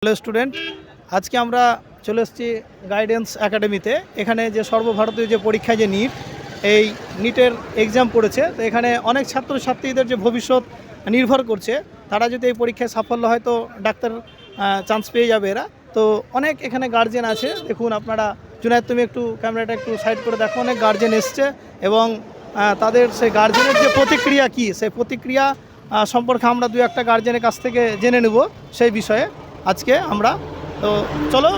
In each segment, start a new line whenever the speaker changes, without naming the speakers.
Hello student, আজকে আমরা চলে এসেছি গাইডেন্স একাডেমিতে। এখানে যে সর্বভারতীয় যে পরীক্ষা যে এই নিটের এক্সাম পড়েছে, তো এখানে অনেক ছাত্রছাত্রীদের যে ভবিষ্যৎ নির্ভর করছে। তারা যদি এই পরীক্ষায় সাফল্য হয় তো ডাক্তার চান্স পেয়ে যাবে এরা। তো অনেক এখানে গার্জেন আছে, দেখুন আপনারা। জুনায়েদ, তুমি একটু ক্যামেরাটা একটু সাইড করে দেখো। অনেক গার্জেন এসছে এবং তাদের সেই গার্জেনের যে প্রতিক্রিয়া কী, সেই প্রতিক্রিয়া সম্পর্কে আমরা দু একটা গার্জেনের কাছ থেকে জেনে নেব সেই বিষয়ে আজকে আমরা। তো চলো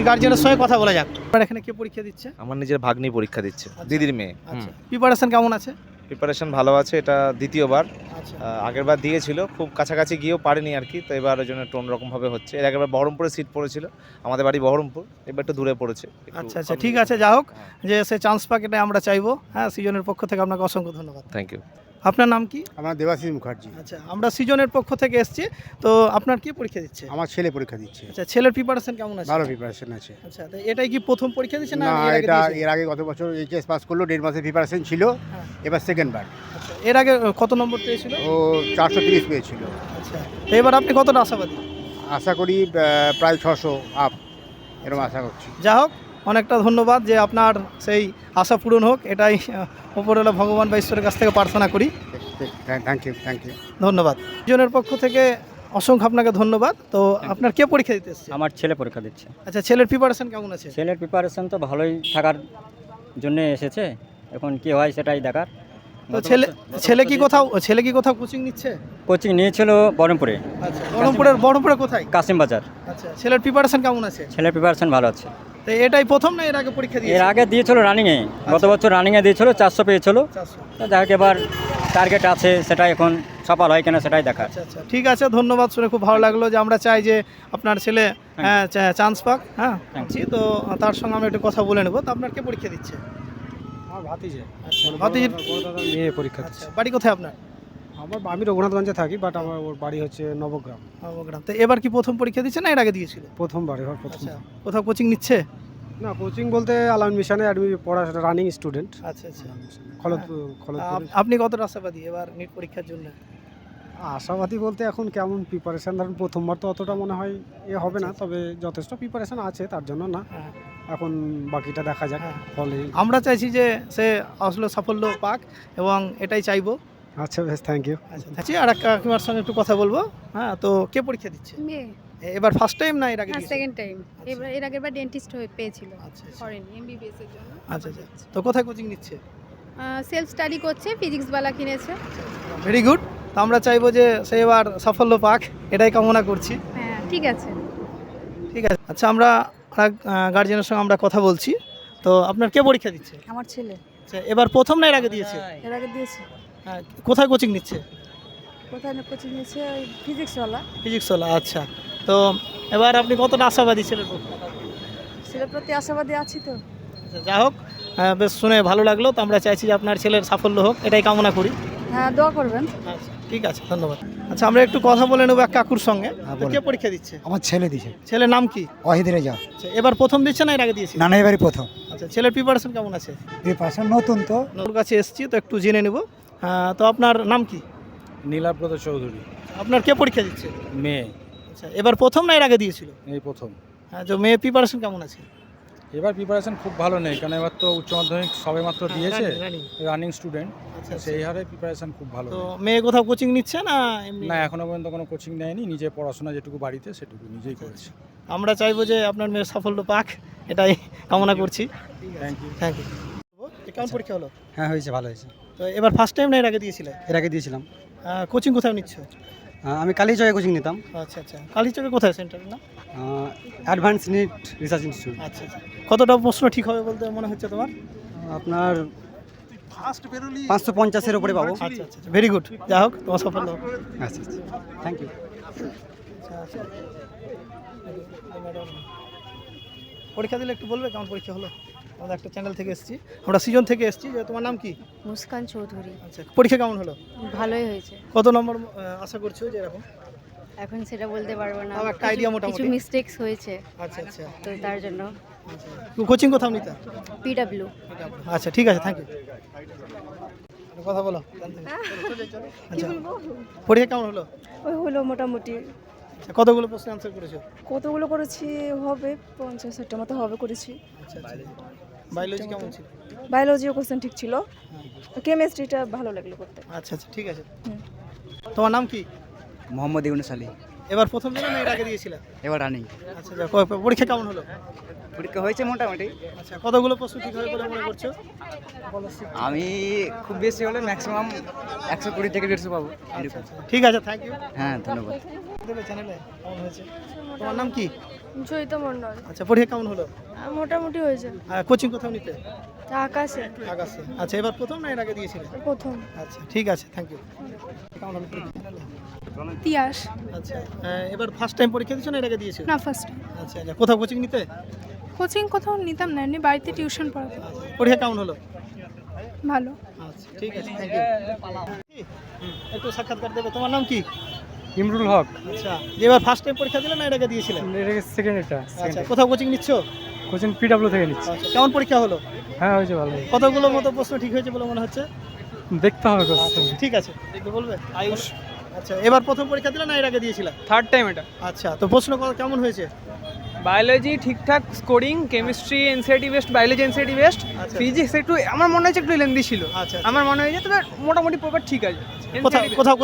গার্জেনের সঙ্গে কথা বলা যাক। আপনার এখানে কে পরীক্ষা দিচ্ছে?
আমার নিজের ভাগ্নি পরীক্ষা দিচ্ছে, দিদির মেয়ে।
আচ্ছা, প্রিপারেশন কেমন আছে?
প্রিপারেশন ভালো আছে, এটা দ্বিতীয়বার।
আচ্ছা,
আগের বার দিয়েছিল, খুব কাছাকাছি গিয়েও পারেনি আর কি। তো এবার ওই জন্য একটু অন্যরকমভাবে হচ্ছে। এর আগেরবার বহরমপুরে সিট পড়েছিল, আমাদের বাড়ি বহরমপুর, এবার একটু দূরে পড়েছে।
আচ্ছা আচ্ছা, ঠিক আছে। যা হোক, যে সে চান্স পাক এটা আমরা চাইবো। হ্যাঁ, সিজনের পক্ষ থেকে আপনাকে অসংখ্য ধন্যবাদ।
Thank you.
আপনার নাম কি?
আমার দেবাশিস মুখার্জি।
আচ্ছা, আমরা সিজনের পক্ষ থেকে এসেছি। তো আপনার কি পরীক্ষা দিচ্ছে?
আমার ছেলে পরীক্ষা দিচ্ছে।
আচ্ছা, ছেলের প্রিপারেশন কেমন আছে?
ভালো প্রিপারেশন আছে।
আচ্ছা, তো এটাই কি প্রথম পরীক্ষা দিচ্ছে না
না,
এর আগে
এটা
দিয়েছে?
এর আগে গত বছর এইচএস পাস করলো, 1.5 মাসের প্রিপারেশন ছিল,
হ্যাঁ।
এবার সেকেন্ড বার।
আচ্ছা, এর আগে কত নম্বর পেয়েছিল?
ও 430 পেয়েছিল।
আচ্ছা, তো এবার আপনি কতটা আশাবাদী?
আশা করি প্রায় 600 আপ, এরকম আশা করছি।
যা হোক, অনেকটা ধন্যবাদ যে আপনার সেই আশা পূরণ হোক, এটাই উপরওয়ালা ভগবান বা ঈশ্বরের কাছ থেকে প্রার্থনা করি।
Thank you, thank you.
ধন্যবাদ। জনের পক্ষ থেকে অসংখ্য আপনাকে ধন্যবাদ। তো আপনার কে পরীক্ষা দিতে এসেছে?
আমার ছেলে পরীক্ষা দিচ্ছে।
আচ্ছা, ছেলের প্রিপারেশন কেমন আছে?
ছেলের প্রিপারেশন তো ভালোই থাকার জন্য এসেছে, এখন কি হয় সেটাই দেখার।
তো ছেলে কি কোথাও কোচিং নিচ্ছে?
কোচিং নিয়েছিল বহরমপুরে,
আচ্ছা, বহরমপুরের কোথায়?
কাশিম বাজার।
আচ্ছা, ছেলের প্রিপারেশন কেমন আছে?
ছেলের প্রিপারেশন ভালো আছে।
তো এটাই প্রথম না এর আগে পরীক্ষা
এর
দিয়েছে?
আগে দিয়েছিল রানিংয়ে, গত বছর রানিংয়ে দিয়েছিল, 400 পেয়েছিল।
400।
তো যাই হোক, এবার টার্গেট আছে, সেটা এখন সফল হয় কিনা সেটাই দেখার।
আচ্ছা আচ্ছা, ঠিক আছে। ধন্যবাদ, শুনে খুব ভালো লাগলো যে আমরা চাই যে আপনার ছেলে চান্স পাক। হ্যাঁ, তো তার সঙ্গে আমরা একটু কথা বলে নেব। তো আপনার কে পরীক্ষা দিচ্ছে?
আমার ভাতিজে।
আচ্ছা, ভাতিজির
মেয়ে পরীক্ষা
আচ্ছা,
দিচ্ছে।
বাড়ি কোথায় আপনার?
আমি রঘুনাথগঞ্জে থাকি, বাট আমার ওর বাড়ি হচ্ছে নবগ্রাম।
নবগ্রাম। তো এবার কি প্রথম পরীক্ষা দিচ্ছে না এর আগে দিয়েছিল?
প্রথমবার, এবার প্রথম।
আচ্ছা, কোথাও কোচিং নিচ্ছে?
না, কোচিং বলতে আলামিন মিশনে পড়াশোনা, রানিং স্টুডেন্ট।
আচ্ছা আচ্ছা,
খলতপুর।
আপনি কতটা আশাবাদী এবার নিট পরীক্ষার জন্য?
আশাবাদী বলতে এখন কেমন প্রিপারেশন, ধরুন প্রথমবার তো অতটা মনে হয় হবে না, তবে যথেষ্ট প্রিপারেশন আছে, তার জন্য না।
হ্যাঁ,
এখন বাকিটা দেখা যাক
হ্যাঁ।
ফলে।
আমরা চাইছি যে সে আসলে সাফল্য পাক এবং এটাই চাইবো।
আচ্ছা, বেশ, থ্যাংক ইউ।
আচ্ছা, আর এক কাকিমার সঙ্গে একটু কথা বলবো। হ্যাঁ, তো কে পরীক্ষা দিচ্ছে?
মেয়ে।
এবার ফার্স্ট টাইম না এর আগে
হ্যাঁ,
দিয়েছে?
Second time. এর আগের বার ডেন্টিস্ট হয়ে পেয়েছিল।
আচ্ছা আচ্ছা,
ফরেন এমবিবিএস এর জন্য।
আচ্ছা আচ্ছা। তো কোথায় কোচিং নিচ্ছে?
সেলফ স্টাডি করছে, ফিজিক্স বালা কিনেছে।
Very good. তো আমরা চাইবো যে সে এবার সাফল্য পাক, এটাই কামনা করছি।
হ্যাঁ, ঠিক আছে।
ঠিক আছে। আচ্ছা, আমরা গার্জেনের সঙ্গে আমরা কথা বলছি। তো আপনার কে পরীক্ষা দিচ্ছে?
আমার ছেলে
আচ্ছা, এবার প্রথম না এর আগে দিয়েছে?
এর আগে দিয়েছে।
হ্যাঁ, কোথায় কোচিং নিচ্ছে?
কোথায় কোচিং নিয়েছে? ওই ফিজিক্স বালা।
Physics OLA. আচ্ছা, তো এবার আপনি কতটা আশাবাদী ছেলের পক্ষে?
ছেলের প্রতি আশাবাদী আছি তো।
আচ্ছা, যা হোক, বেশ শুনে ভালো লাগলো। তো আমরা চাইছি যে আপনার ছেলের সাফল্য হোক, এটাই কামনা করি।
হ্যাঁ, দোয়া করবেন।
আচ্ছা, ঠিক আছে, ধন্যবাদ। আচ্ছা, আমরা একটু কথা বলে নেবো এক কাকুর সঙ্গে। তো কে পরীক্ষা দিচ্ছে?
আমার ছেলে দিছে,
ছেলের নাম কি?
ওয়াহিদ রেজা।
আচ্ছা, এবার প্রথম দিচ্ছে না এর আগে দিয়েছে?
না না, এবারই প্রথম।
আচ্ছা, ছেলের প্রিপারেশন কেমন আছে?
প্রিপারেশন নতুন তো।
ওর কাছে এসেছি, তো একটু জেনে নেব। তো আপনার নাম কি?
নীলাব্রত চৌধুরী।
আপনার কে পরীক্ষা দিচ্ছে?
মেয়ে।
আচ্ছা, এবার প্রথম না এর আগে দিয়েছিল?
এই প্রথম।
হ্যাঁ, তো মেয়ে প্রিপারেশন কেমন আছে?
এবার প্রিপারেশন খুব ভালো নেই, কারণ এবার তো উচ্চ মাধ্যমিক সবে মাত্র দিয়েছে,
রানিং।
Running student.
আচ্ছা,
সেই হারে প্রিপারেশন খুব ভালো
তো
নেই।
মেয়ে কোথাও কোচিং নিচ্ছে না এমনি?
না, এখনো পর্যন্ত কোনো কোচিং নেয়নি, নিজে পড়াশোনা যেটুকু বাড়িতে সেটুকু নিজেই করেছে।
আমরা চাইবো যে আপনার মেয়ের সাফল্য পাক, এটাই কামনা করছি।
Thank you.
Thank you. কেমন পরীক্ষা হলো?
হ্যাঁ, হয়েছে, ভালো হয়েছে।
তো এবার ফার্স্ট টাইম না এর আগে দিয়েছিলে?
এর আগে দিয়েছিলাম।
কোচিং কোথাও নিচ্ছ?
আমি কালীচকে কোচিং নিতাম।
আচ্ছা আচ্ছা, কালীচকে কোথায় সেন্টার না?
Advance NEET research institute.
আচ্ছা আচ্ছা, কতটা প্রশ্ন ঠিক হবে বলতে মনে হচ্ছে তোমার?
আপনার 550-এর উপরে পাবো।
আচ্ছা আচ্ছা, ভেরি গুড। যা হোক, তোমার সাফল্য হোক।
আচ্ছা আচ্ছা, থ্যাংক ইউ।
পরীক্ষা দিলে একটু বলবে কেমন পরীক্ষা হলো? আমাদের একটা চ্যানেল থেকে এসেছি, আমরা সিজন থেকে এসেছি। যে তোমার নাম কি?
মুস্কান চৌধুরী।
আচ্ছা, পরীক্ষা কেমন হলো?
ভালোই হয়েছে।
কত নম্বর আশা করছো যে এরকম?
এখন সেটা বলতে পারবো না।
তাও একটা idea মোটামুটি।
কিছু মিস্টেকস হয়েছে,
আচ্ছা আচ্ছা,
তো তার জন্য।
কোচিং কোথাও নিতে?
পিডব্লিউ।
আচ্ছা, ঠিক আছে, থ্যাংক ইউ। কথা বলো। আচ্ছা, পরীক্ষা কেমন হলো?
ওই হলো মোটামুটি।
আচ্ছা, কতগুলো প্রশ্ন অ্যান্সার করেছো?
কতগুলো করেছি হবে 50-60টার মতো হবে করেছি।
আচ্ছা, বায়োলজি কেমন ছিল?
বায়োলজিও কোশ্চেন ঠিক ছিল, কেমিস্ট্রিটা ভালো লাগলো করতে।
আচ্ছা আচ্ছা, ঠিক আছে।
হুম।
তোমার নাম কি?
মোহাম্মদ ইউনুস আলী।
এবার প্রথম দিনে না এর আগে দিয়েছিলে?
এবার রানিং।
আচ্ছা, পরীক্ষা কেমন হলো?
পরীক্ষা হয়েছে মোটামুটি।
আচ্ছা, কতগুলো প্রশ্ন ঠিক হবে বলে মনে করছো?
আমি খুব বেশি হলে ম্যাক্সিমাম 120 থেকে 150 পাবো।
আচ্ছা, ঠিক আছে, থ্যাংক ইউ।
হ্যাঁ, ধন্যবাদ।
দেবে চ্যানেলে কেমন হয়েছে? তোমার নাম কি?
জয়িতা মণ্ডল।
আচ্ছা, পরীক্ষা কেমন হলো?
মোটামুটি হয়েছে।
কোচিং কোথাও নিতে?
আকাশে
আগাছে। আচ্ছা, এবার প্রথম না এর আগে দিয়েছিলে?
প্রথম।
আচ্ছা, ঠিক আছে, থ্যাংক ইউ। কেমন হলো পরীক্ষা?
তিয়াস।
আচ্ছা, এবার ফার্স্ট টাইম পরীক্ষা দিয়েছো না এর আগে দিয়েছো?
না, ফার্স্ট
আচ্ছা আচ্ছা, কোথাও কোচিং নিতে?
কোচিং কোথাও নিতাম না, এমনি বাড়িতে টিউশন পড়াতাম।
পরীক্ষা কেমন হলো?
ভালো।
আচ্ছা, ঠিক আছে, থ্যাংক ইউ। একটু সাক্ষাৎকার দেবে। তোমার নাম কি?
ইমরুল হক।
আচ্ছা, যে এবার ফার্স্ট টাইম পরীক্ষা দিলে না এর আগে দিয়েছিলে?
সেকেন্ড এটা।
আচ্ছা, কোথাও কোচিং নিচ্ছ?
কোচিং পিডব্লিউ থেকে নিচ্ছি।
আচ্ছা, কেমন পরীক্ষা হলো?
হ্যাঁ, হয়েছে ভালো।
কতগুলো মতো প্রশ্ন ঠিক হয়েছে বলে মনে হচ্ছে?
দেখতে হবে
আচ্ছা, ঠিক আছে, একটু বলবে? আয়ুষ। আচ্ছা, এবার প্রথম পরীক্ষা দিলে না এর আগে দিয়েছিলা?
থার্ড টাইম এটা।
আচ্ছা, তো প্রশ্ন কেমন হয়েছে?
বায়োলজি ঠিকঠাক scoring, chemistry NCERT best, biology NCERT best,
আচ্ছা।
ফিজিক্স একটু আমার মনে হচ্ছে একটু লেন্দি ছিল।
আচ্ছা,
আমার মনে হয়েছে তবে মোটামুটি পেপার ঠিক আছে।
কোথাও কোথাও